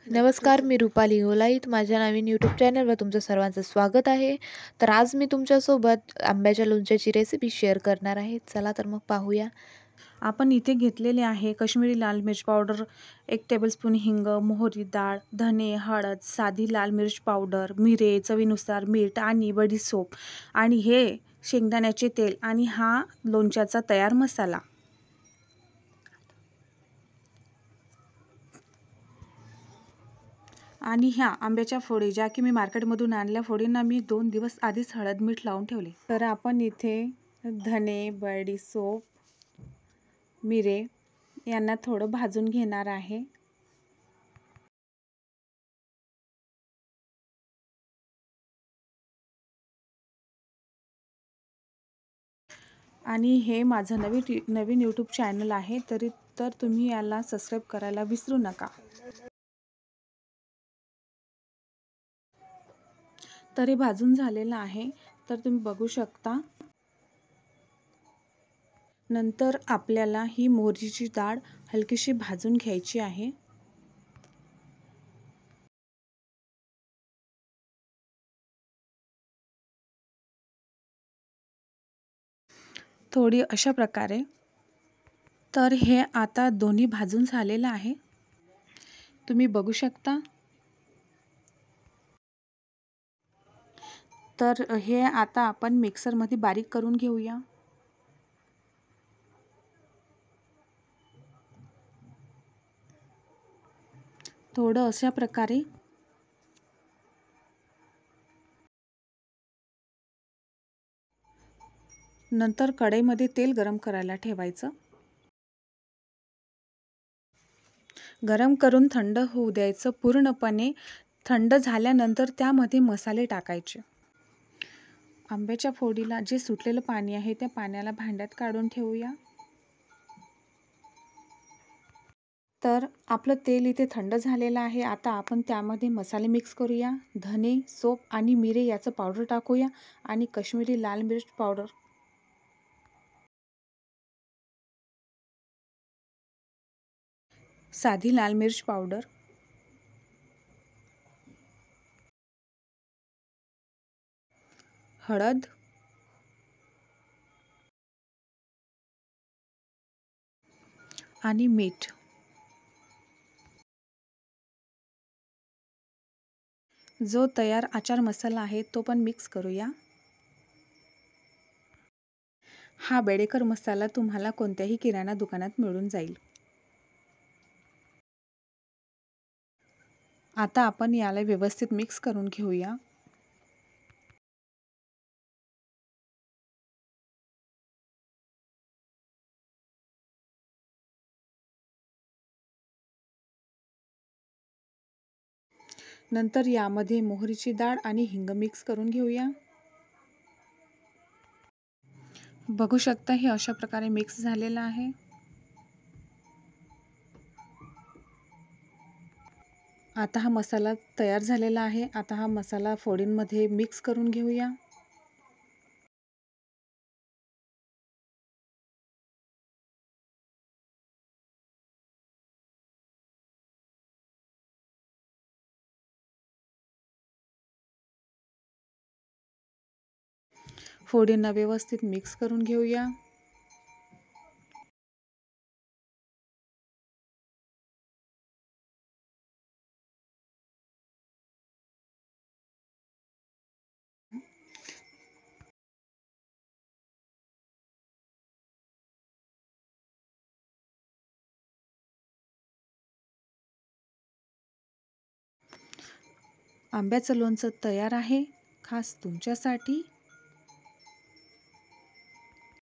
नमस्कार, मी रुपाली गोलाईत. माझ्या नवीन यूट्यूब चॅनलवर तुमचं सर्वांचं स्वागत आहे. तर आज मी तुमच्यासोबत आंब्याच्या लोणच्याची रेसिपी शेअर करणार आहे. चला तर मग पाहूया. आपण इथे घेतलेले आहे काश्मीरी लाल मिर्च पावडर, 1 टेबलस्पून हिंग, मोहरी डाळ, धने, हळद, साधी लाल मिर्च पावडर, मिरे, चवीनुसार मीठ आणि बडीशेप आणि हे शेंगदाण्याचे तेल आणि हा लोणच्याचा तयार मसाला. आणि ह्या आंब्याच्या फोडी ज्या की मी मार्केटमधून आणल्या, फोडींना मी 2 दिवस आधीच हळद मीठ लावून ठेवले. तर आपण इथे धने, बडीशेप, मिरे यांना थोडं भाजून घेणार आहे. आणि हे माझं नवीन यूट्यूब चॅनल आहे, तर तुम्ही याला सबस्क्राईब करायला विसरू नका. तर हे भाजून झालेलं आहे, तर तुम्ही बघू शकता. नंतर आपल्याला ही मोहरीची डाळ हलकीशी भाजून घ्यायची आहे. थोडी अशा प्रकारे. तर हे आता दोन्ही भाजून झालेलं आहे, तुम्ही बघू शकता. तर हे आता आपण मिक्सरमध्ये बारीक करून घेऊया. थोडं अशा प्रकारे. नंतर कढईमध्ये तेल गरम करायला ठेवायचं. गरम करून थंड होऊ द्यायचं पूर्णपणे. थंड झाल्यानंतर त्यामध्ये मसाले टाकायचे. आंब्याच्या फोडीला जे सुटलेलं पाणी आहे त्या पाण्याला भांड्यात काढून ठेवूया. तर आपलं तेल इथे थंड झालेलं आहे. आता आपण त्यामध्ये मसाले मिक्स करूया. धने, सोप आणि मिरे याचं पावडर टाकूया आणि काश्मीरी लाल मिर्च पावडर, साधी लाल मिर्च पावडर, हळद आणि मीठ. जो तयार आचार मसाला आहे तो पण मिक्स करूया. हा बेडेकर मसाला तुम्हाला कोणत्याही किराणा दुकानात मिळून जाईल. आता आपण याला व्यवस्थित मिक्स करून घेऊया. नंतर यामध्ये मोहरीची डाळ आणि हिंग मिक्स करून घेऊया. बघू शकता हे अशा प्रकारे मिक्स झालेलं आहे. आता हा मसाला तयार झालेला आहे. आता हा मसाला फोडींमध्ये मिक्स करून घेऊया. फोडींना व्यवस्थित मिक्स करून घेऊया. आंब्याचं लोणचं तयार आहे, खास तुमच्यासाठी.